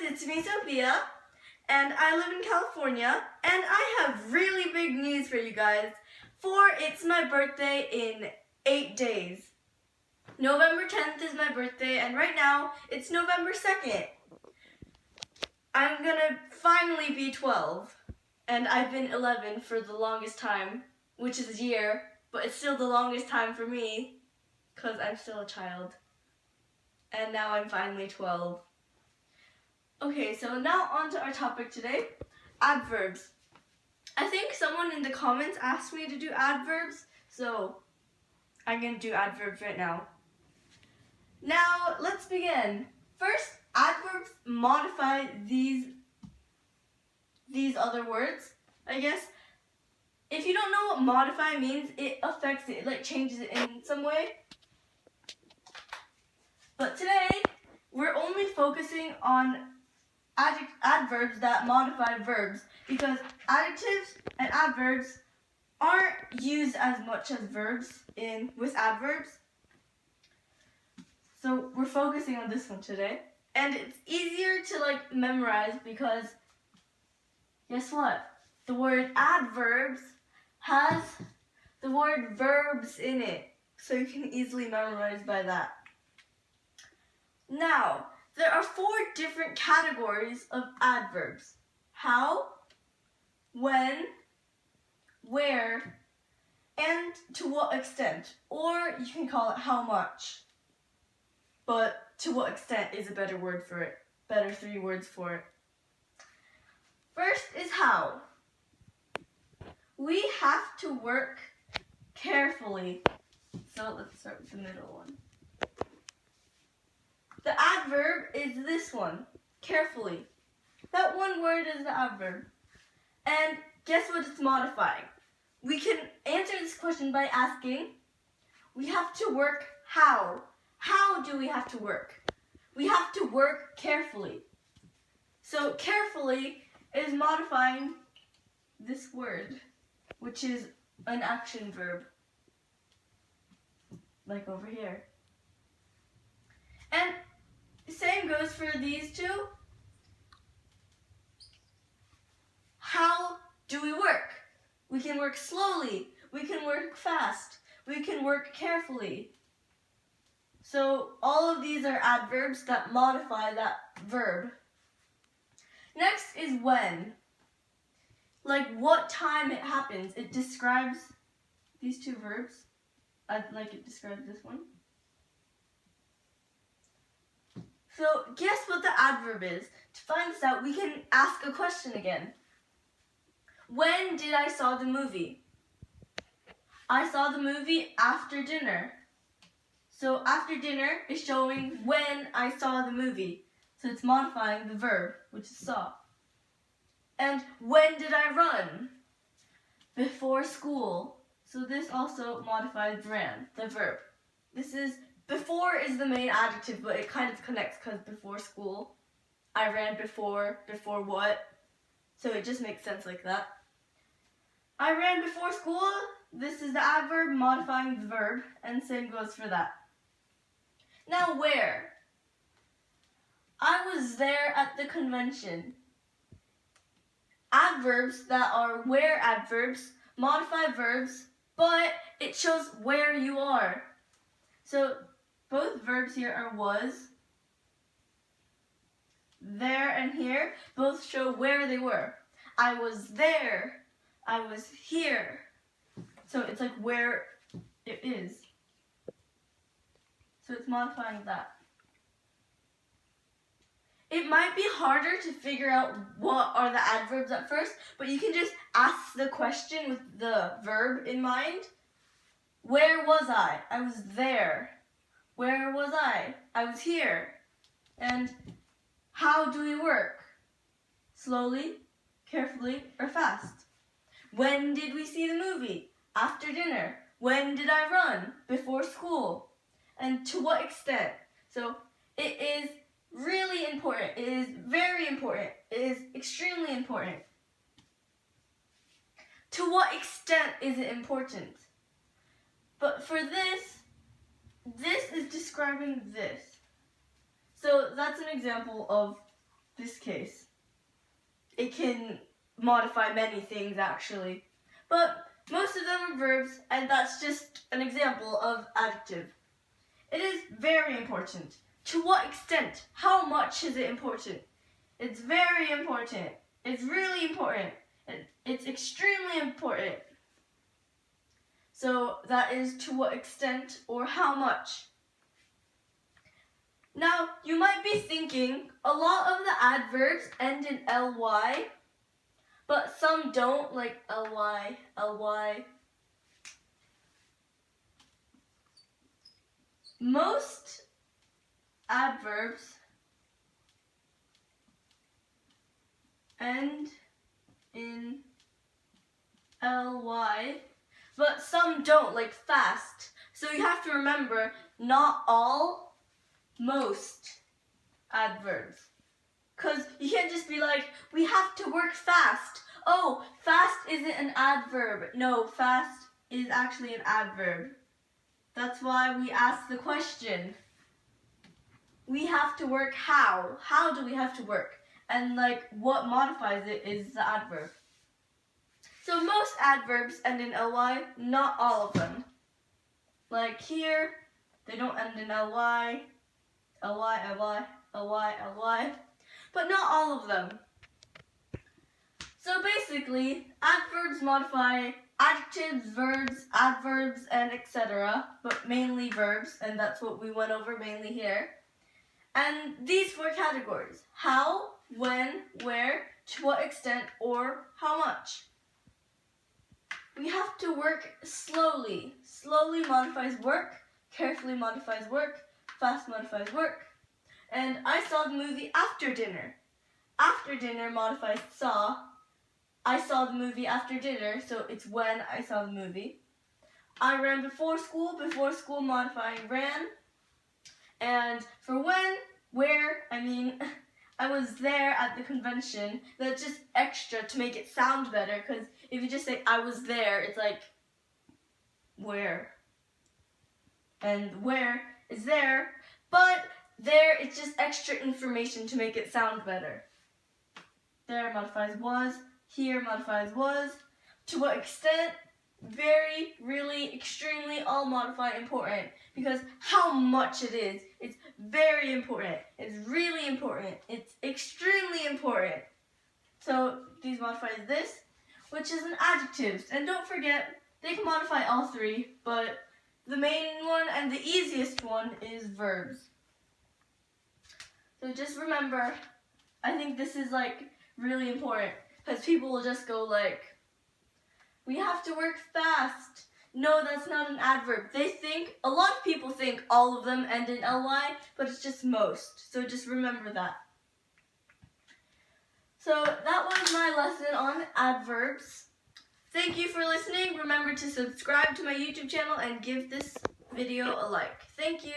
it's me, Sophia, and I live in California, and I have really big news for you guys, for it's my birthday in 8 days. November 10th is my birthday, and right now, it's November 2nd. I'm gonna finally be 12, and I've been 11 for the longest time, which is a year, but it's still the longest time for me, because I'm still a child. And now I'm finally 12. Okay, so now on to our topic today, adverbs. I think someone in the comments asked me to do adverbs, so I'm going to do adverbs right now. Now, let's begin. First, adverbs modify these other words, I guess. If you don't know what modify means, it affects it, like changes it in some way. But today, we're only focusing on adverbs that modify verbs because adjectives and adverbs aren't used as much as verbs with adverbs. So we're focusing on this one today. And it's easier to memorize because guess what? The word adverbs has the word verbs in it. So you can easily memorize by that. Now, there are 4 different categories of adverbs. How, when, where, and to what extent. Or you can call it how much. But to what extent is a better word for it. Better 3 words for it. First is how. We have to work carefully. So let's start with the middle one. The adverb is this one, carefully. That one word is the adverb. And guess what it's modifying? We can answer this question by asking, we have to work how? How do we have to work? We have to work carefully. So carefully is modifying this word, which is an action verb, like over here. And same goes for these two. How do we work? We can work slowly. We can work fast. We can work carefully. So all of these are adverbs that modify that verb. Next is when. Like what time it happens. It describes these 2 verbs. Like it describes this one. So guess what the adverb is? To find this out, we can ask a question again. When did I saw the movie? I saw the movie after dinner. So after dinner is showing when I saw the movie. So it's modifying the verb, which is saw. And when did I run? Before school. So this also modifies ran, the verb. Before is the main adjective, but it kind of connects because before school. I ran before what? So it just makes sense like that. I ran before school. This is the adverb modifying the verb, and same goes for that. Now where? I was there at the convention. Adverbs that are where adverbs modify verbs, but it shows where you are. So both verbs here are was, there and here, both show where they were. I was there, I was here. So it's like where it is. So it's modifying that. It might be harder to figure out what are the adverbs at first, but you can just ask the question with the verb in mind. Where was I? I was there. Where was I? I was here. And how do we work? Slowly, carefully, or fast? When did we see the movie? After dinner. When did I run? Before school. And to what extent? So it is really important. It is very important. It is extremely important. To what extent is it important? But for this is describing this. So that's an example of this case. It can modify many things actually, but most of them are verbs, and that's just an example of adjective. It is very important. To what extent? How much is it important? It's very important. It's really important. It's extremely important. So that is to what extent or how much. Now, you might be thinking a lot of the adverbs end in ly, but some don't, like ly, ly. Most adverbs end in ly, but some don't, like fast. So you have to remember, not all, most adverbs. Because you can't just be like, we have to work fast. Oh, fast isn't an adverb. No, fast is actually an adverb. That's why we ask the question. We have to work how? How do we have to work? And like what modifies it is the adverb. So most adverbs end in ly, not all of them. Like here, they don't end in ly, ly, but not all of them. So basically, adverbs modify adjectives, verbs, adverbs, and etc., but mainly verbs, and that's what we went over mainly here. And these 4 categories: how, when, where, to what extent, or how much. We have to work slowly. Slowly modifies work, carefully modifies work, fast modifies work. And I saw the movie after dinner. After dinner modifies saw. I saw the movie after dinner, so it's when I saw the movie. I ran before school modifying ran. And for when, where, I mean, I was there at the convention. That's just extra to make it sound better, because if you just say I was there, it's like, where? And where is there, but there it's just extra information to make it sound better. There modifies was, here modifies was. To what extent? Very, really, extremely, all modify important, because how much it is, it's very important, it's really important, it's extremely important. So these modify this, which is an adjectives, and don't forget, they can modify all 3, but the main one and the easiest one is verbs. So just remember, I think this is like really important, because people will just go like, we have to work fast. No, that's not an adverb. A lot of people think all of them end in ly, but it's just most. So just remember that. So that was my lesson on adverbs. Thank you for listening. Remember to subscribe to my YouTube channel and give this video a like. Thank you.